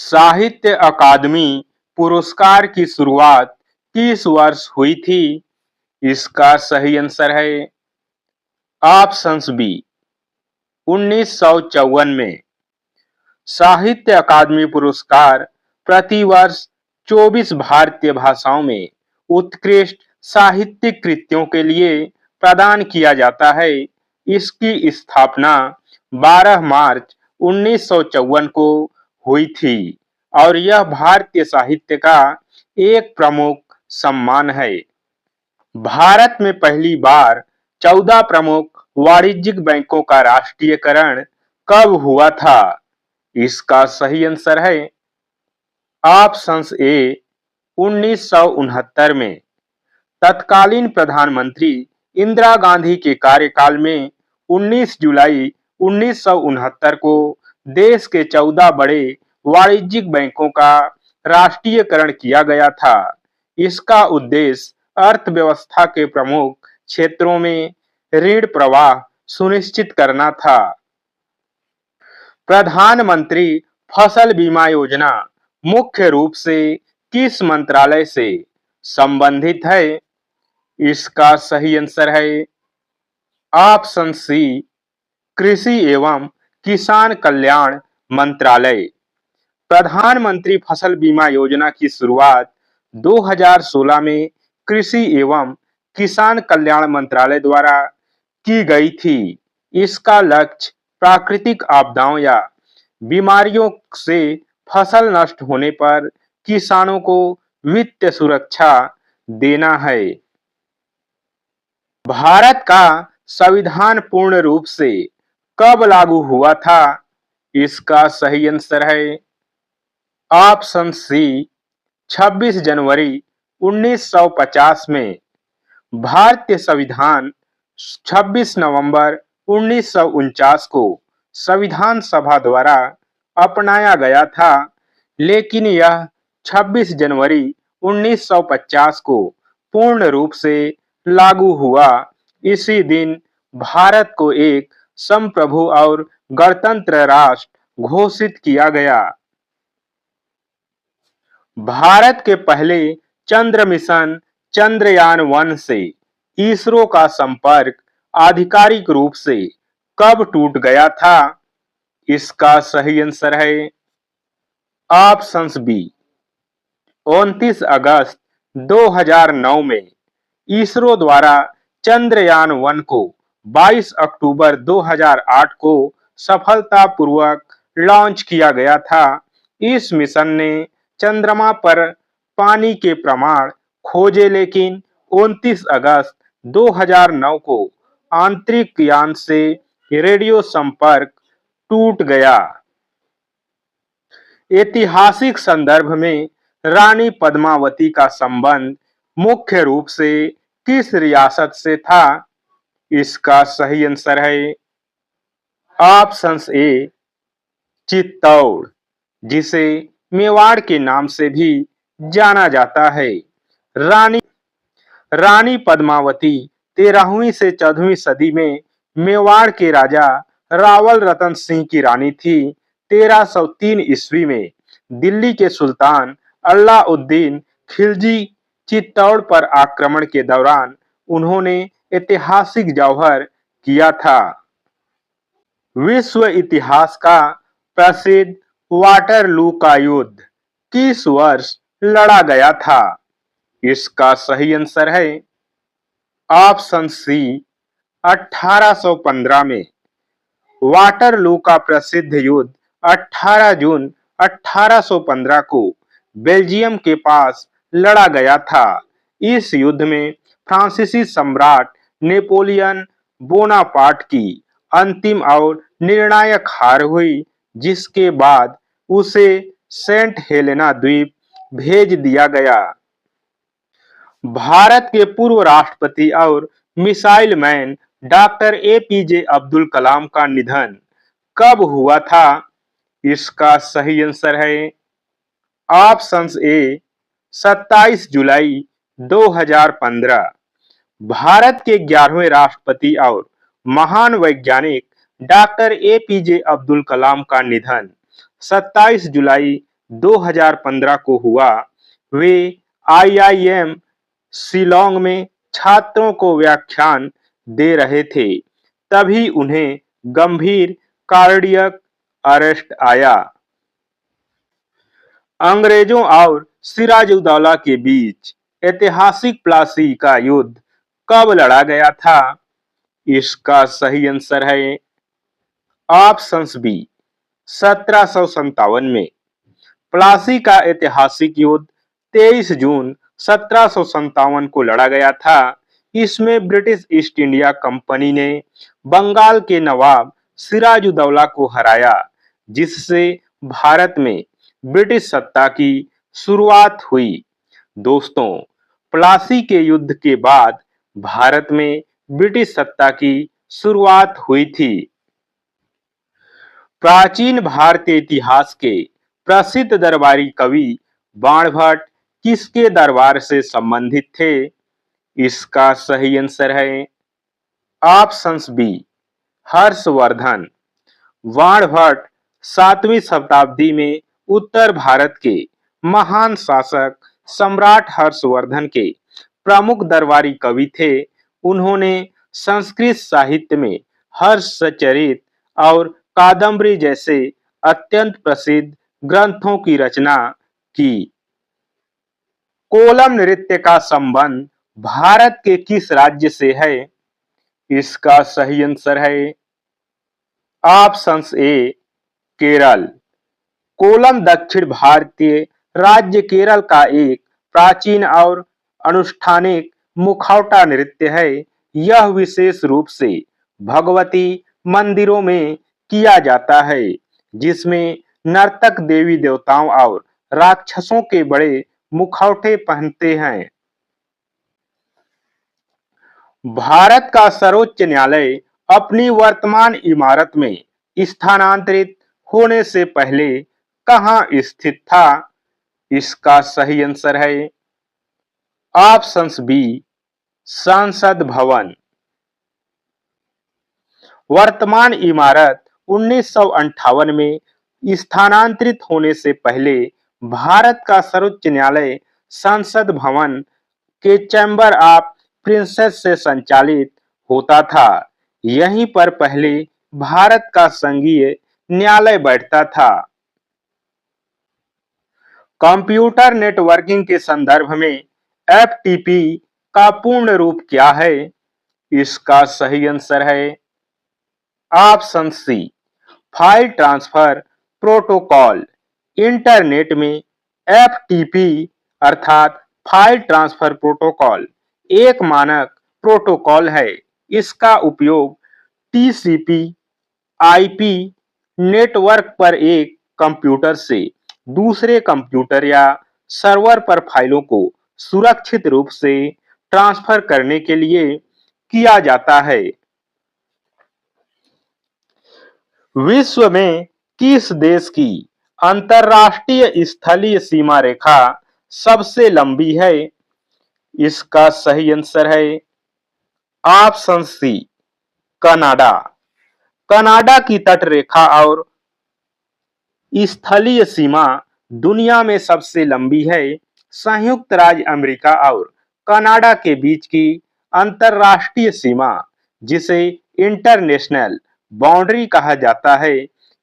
साहित्य अकादमी पुरस्कार की शुरुआत किस वर्ष हुई थी? इसका सही आंसर है ऑप्शंस बी 1954 में। साहित्य अकादमी पुरस्कार प्रतिवर्ष 24 भारतीय भाषाओं में उत्कृष्ट साहित्यिक कृतियों के लिए प्रदान किया जाता है। इसकी स्थापना 12 मार्च 1954 को हुई थी और यह भारतीय साहित्य का एक प्रमुख सम्मान है। भारत में पहली बार 14 प्रमुख वाणिज्यिक बैंकों का राष्ट्रीयकरण कब हुआ था? इसका सही आंसर है ऑप्शंस ए 1969 में। तत्कालीन प्रधानमंत्री इंदिरा गांधी के कार्यकाल में 19 जुलाई 1969 को देश के 14 बड़े वाणिज्यिक बैंकों का राष्ट्रीयकरण किया गया था। इसका उद्देश्य अर्थव्यवस्था के प्रमुख क्षेत्रों में ऋण प्रवाह सुनिश्चित करना था। प्रधानमंत्री फसल बीमा योजना मुख्य रूप से किस मंत्रालय से संबंधित है? इसका सही आंसर है ऑप्शन सी कृषि एवं किसान कल्याण मंत्रालय। प्रधानमंत्री फसल बीमा योजना की शुरुआत 2016 में कृषि एवं किसान कल्याण मंत्रालय द्वारा की गई थी। इसका लक्ष्य प्राकृतिक आपदाओं या बीमारियों से फसल नष्ट होने पर किसानों को वित्तीय सुरक्षा देना है। भारत का संविधान पूर्ण रूप से कब लागू हुआ था? इसका सही आंसर है ऑप्शन सी 26 जनवरी 1950 में। भारतीय संविधान 26 नवंबर 1949 को संविधान सभा द्वारा अपनाया गया था, लेकिन यह 26 जनवरी 1950 को पूर्ण रूप से लागू हुआ। इसी दिन भारत को एक संप्रभु और गणतंत्र राष्ट्र घोषित किया गया। भारत के पहले चंद्र मिशन चंद्रयान-1 से इसरो का संपर्क आधिकारिक रूप से कब टूट गया था? इसका सही आंसर है ऑप्शंस बी 29 अगस्त 2009 में। इसरो द्वारा चंद्रयान-1 को 22 अक्टूबर 2008 को सफलतापूर्वक लॉन्च किया गया था। इस मिशन ने चंद्रमा पर पानी के प्रमाण खोजे, लेकिन 29 अगस्त 2009 को आंतरिक यान से रेडियो संपर्क टूट गया। ऐतिहासिक संदर्भ में रानी पद्मावती का संबंध मुख्य रूप से किस रियासत से था? इसका सही आंसर है ऑप्शंस ए चित्तौड़, जिसे मेवाड़ के नाम से भी जाना जाता है। रानी पद्मावती 13वीं से 14वीं सदी में मेवाड़ के राजा रावल रतन सिंह की रानी थी। 1303 ईस्वी में दिल्ली के सुल्तान अलाउद्दीन खिलजी चित्तौड़ पर आक्रमण के दौरान उन्होंने ऐतिहासिक जौहर किया था। विश्व इतिहास का प्रसिद्ध वाटरलू का युद्ध किस वर्ष लड़ा गया था? इसका सही आंसर है ऑप्शन सी 1815 में। वाटरलू का प्रसिद्ध युद्ध 18 जून 1815 को बेल्जियम के पास लड़ा गया था। इस युद्ध में फ्रांसीसी सम्राट नेपोलियन बोनापार्ट की अंतिम और निर्णायक हार हुई, जिसके बाद उसे सेंट हेलेना द्वीप भेज दिया गया। भारत के पूर्व राष्ट्रपति और missile man doctor APJ Abdul Kalam का निधन कब हुआ था? इसका सही आंसर है ऑप्शंस ए 27 जुलाई 2015। भारत के 11वें राष्ट्रपति और महान वैज्ञानिक डॉक्टर एपीजे अब्दुल कलाम का निधन 27 जुलाई 2015 को हुआ। वे आईआईएम शिलोंग में छात्रों को व्याख्यान दे रहे थे, तभी उन्हें गंभीर कार्डियक अरेस्ट आया। अंग्रेजों और सिराजुद्दौला के बीच ऐतिहासिक प्लासी का युद्ध कब लड़ा गया था? इसका सही आंसर है ऑप्शंस बी 1757 में। प्लासी का ऐतिहासिक युद्ध 23 जून 1757 को लड़ा गया था। इसमें ब्रिटिश ईस्ट इंडिया कंपनी ने बंगाल के नवाब सिराजुद्दौला को हराया, जिससे भारत में ब्रिटिश सत्ता की शुरुआत हुई। दोस्तों, प्लासी के युद्ध के बाद भारत में ब्रिटिश सत्ता की शुरुआत हुई थी। प्राचीन भारतीय इतिहास के प्रसिद्ध दरबारी कवि बाणभट्ट किसके दरबार से संबंधित थे? इसका सही आंसर है ऑप्शंस बी हर्षवर्धन। बाणभट्ट 7वीं शताब्दी में उत्तर भारत के महान शासक सम्राट हर्षवर्धन के प्रमुख दरबारी कवि थे। उन्होंने संस्कृत साहित्य में हर्षचरित और कादम्बरी जैसे अत्यंत प्रसिद्ध ग्रंथों की रचना की। कोलम नृत्य का संबंध भारत के किस राज्य से है? इसका सही आंसर है ऑप्शंस ए केरल। कोलम दक्षिण भारतीय राज्य केरल का एक प्राचीन और अनुष्ठानिक मुखौटा नृत्य है। यह विशेष रूप से भगवती मंदिरों में किया जाता है, जिसमें नर्तक देवी देवताओं और राक्षसों के बड़े मुखौटे पहनते हैं। भारत का सर्वोच्च न्यायालय अपनी वर्तमान इमारत में स्थानांतरित होने से पहले कहां स्थित था? इसका सही आंसर है ऑप्शंस बी संसद भवन। वर्तमान इमारत 1958 में स्थानांतरित होने से पहले भारत का सर्वोच्च न्यायालय संसद भवन के चैम्बर ऑफ प्रिंसेस से संचालित होता था। यहीं पर पहले भारत का संघीय न्यायालय बैठता था। कंप्यूटर नेटवर्किंग के संदर्भ में एफटीपी का पूर्ण रूप क्या है? इसका सही आंसर है option C file transfer protocol. Internet में एफटीपी अर्थात फाइल ट्रांसफर प्रोटोकॉल एक मानक प्रोटोकॉल है। इसका उपयोग टीसीपी आईपी नेटवर्क पर एक कंप्यूटर से दूसरे कंप्यूटर या सर्वर पर फाइलों को सुरक्षित रूप से ट्रांसफर करने के लिए किया जाता है। विश्व में किस देश की अंतरराष्ट्रीय स्थलीय सीमा रेखा सबसे लंबी है? इसका सही आंसर है ऑप्शन सी कनाडा। कनाडा की तट रेखा और स्थलीय सीमा दुनिया में सबसे लंबी है। संयुक्त राज्य अमेरिका और कनाडा के बीच की अंतरराष्ट्रीय सीमा, जिसे इंटरनेशनल बाउंड्री कहा जाता है,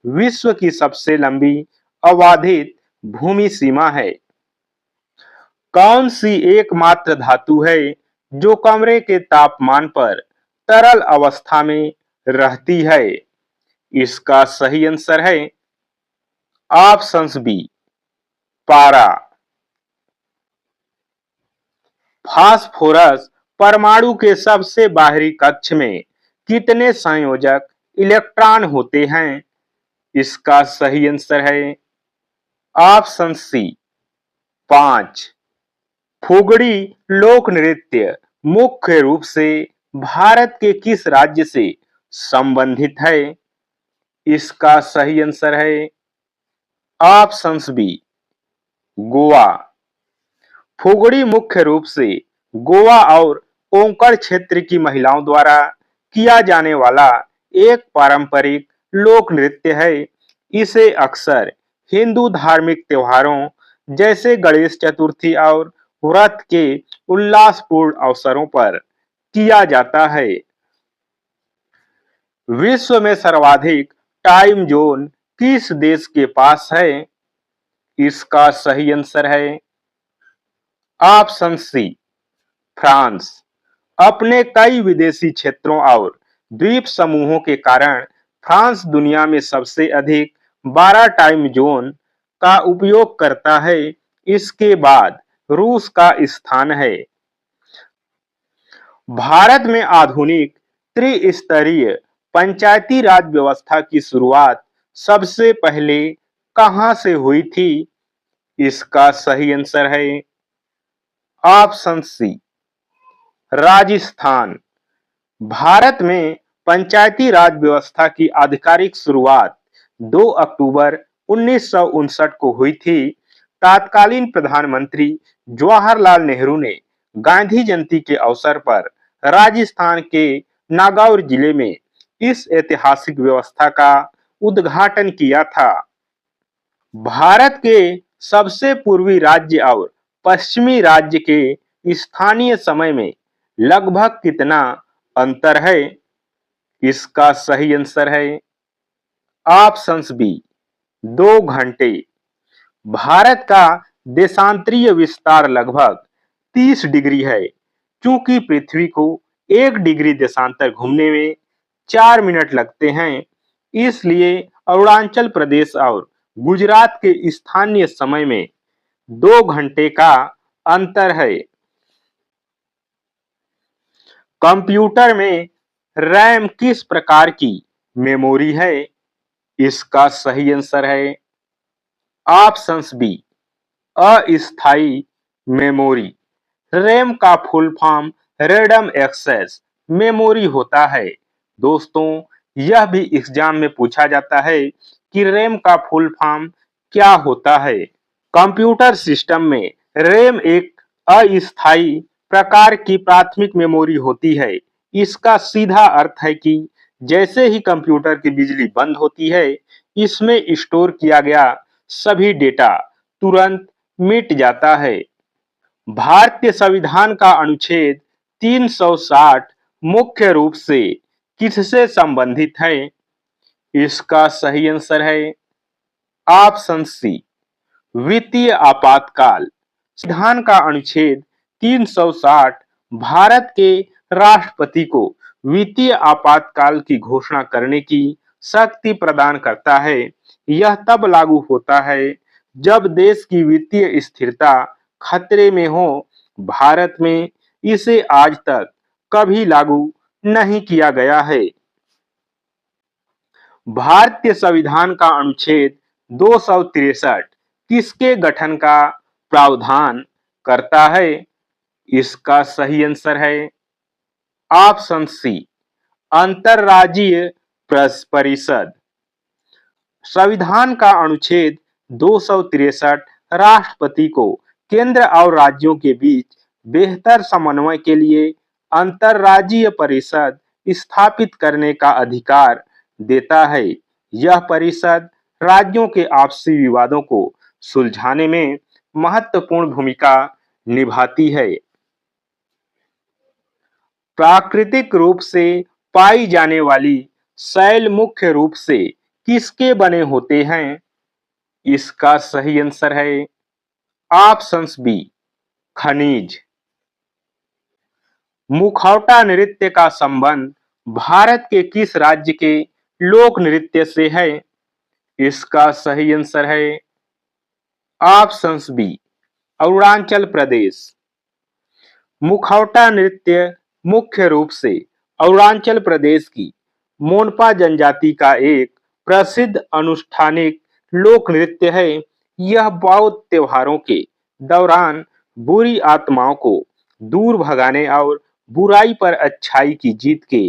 विश्व की सबसे लंबी अबाधित भूमि सीमा है। कौन सी एकमात्र धातु है जो कमरे के तापमान पर तरल अवस्था में रहती है? इसका सही आंसर है ऑप्शंस बी पारा। फास्फोरस परमाणु के सबसे बाहरी कक्ष में कितने संयोजक इलेक्ट्रॉन होते हैं? इसका सही आंसर है ऑप्शन सी 5। फुगड़ी लोक नृत्य मुख्य रूप से भारत के किस राज्य से संबंधित है? इसका सही आंसर है ऑप्शंस बी गोवा। फुगड़ी मुख्य रूप से गोवा और कोंकण क्षेत्र की महिलाओं द्वारा किया जाने वाला एक पारंपरिक लोक नृत्य है। इसे अक्सर हिंदू धार्मिक त्योहारों जैसे गणेश चतुर्थी और व्रत के उल्लासपूर्ण अवसरों पर किया जाता है। विश्व में सर्वाधिक टाइम जोन किस देश के पास है? इसका सही आंसर है ऑप्शन सी, फ्रांस। अपने कई विदेशी क्षेत्रों और द्वीप समूहों के कारण फ्रांस दुनिया में सबसे अधिक 12 टाइम जोन का उपयोग करता है। इसके बाद रूस का स्थान है। भारत में आधुनिक त्रिस्तरीय पंचायती राज व्यवस्था की शुरुआत सबसे पहले कहां से हुई थी? इसका सही आंसर है ऑप्शन सी, राजस्थान। भारत में पंचायती राज व्यवस्था की आधिकारिक शुरुआत 2 अक्टूबर 1959 को हुई थी। तत्कालीन प्रधानमंत्री जवाहरलाल नेहरू ने गांधी जयंती के अवसर पर राजस्थान के नागौर जिले में इस ऐतिहासिक व्यवस्था का उद्घाटन किया था। भारत के सबसे पूर्वी राज्य और पश्चिमी राज्य के स्थानीय समय में लगभग कितना अंतर है? इसका सही आंसर है ऑप्शन बी, 2 घंटे। भारत का देशांतरीय विस्तार लगभग 30 डिग्री है। चूंकि पृथ्वी को 1 डिग्री देशांतर घूमने में 4 मिनट लगते हैं, इसलिए अरुणाचल प्रदेश और गुजरात के स्थानीय समय में 2 घंटे का अंतर है। कंप्यूटर में रैम किस प्रकार की मेमोरी है? इसका सही आंसर है ऑप्शन बी, अस्थायी मेमोरी। रैम का full form random access memory होता है। दोस्तों, यह भी एग्जाम में पूछा जाता है कि रैम का फुल फॉर्म क्या होता है। कंप्यूटर सिस्टम में रैम एक अस्थायी प्रकार की प्राथमिक मेमोरी होती है। इसका सीधा अर्थ है कि जैसे ही कंप्यूटर की बिजली बंद होती है, इसमें स्टोर किया गया सभी डेटा तुरंत मिट जाता है। भारतीय संविधान का अनुच्छेद 360 मुख्य रूप से किससे संबंधित है? इसका सही आंसर है ऑप्शन सी, वित्तीय आपातकाल। संविधान का अनुच्छेद 360 भारत के राष्ट्रपति को वित्तीय आपातकाल की घोषणा करने की शक्ति प्रदान करता है। यह तब लागू होता है जब देश की वित्तीय स्थिरता खतरे में हो। भारत में इसे आज तक कभी लागू नहीं किया गया है। भारतीय संविधान का अनुच्छेद 263 किसके गठन का प्रावधान करता है? इसका सही आंसर है ऑप्शन सी, अंतरराज्यीय परिषद। संविधान का अनुच्छेद 263 राष्ट्रपति को केंद्र और राज्यों के बीच बेहतर समन्वय के लिए अंतरराज्यीय परिषद स्थापित करने का अधिकार देता है। यह परिषद राज्यों के आपसी विवादों को सुलझाने में महत्वपूर्ण भूमिका निभाती है। प्राकृतिक रूप से पाई जाने वाली शैल मुख्य रूप से किसके बने होते हैं? इसका सही आंसर है ऑप्शन बी, खनिज। मुखौटा नृत्य का संबंध भारत के किस राज्य के लोक नृत्य से है? इसका सही आंसर है ऑप्शन बी, अरुणाचल प्रदेश। मुखौटा नृत्य मुख्य रूप से अरुणाचल प्रदेश की मोनपा जनजाति का एक प्रसिद्ध अनुष्ठानिक लोक नृत्य है। यह बौद्ध त्योहारों के दौरान बुरी आत्माओं को दूर भगाने और बुराई पर अच्छाई की जीत के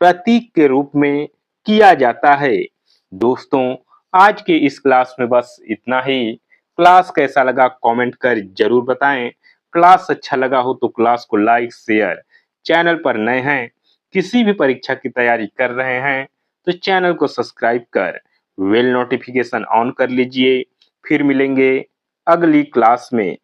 प्रतीक के रूप में किया जाता है। दोस्तों, आज के इस क्लास में बस इतना ही। क्लास कैसा लगा कमेंट कर जरूर बताएं। क्लास अच्छा लगा हो तो क्लास को लाइक शेयर, चैनल पर नए हैं, किसी भी परीक्षा की तैयारी कर रहे हैं तो चैनल को सब्सक्राइब कर बेल नोटिफिकेशन ऑन कर लीजिए फिर मिलेंगे अगली क्लास में।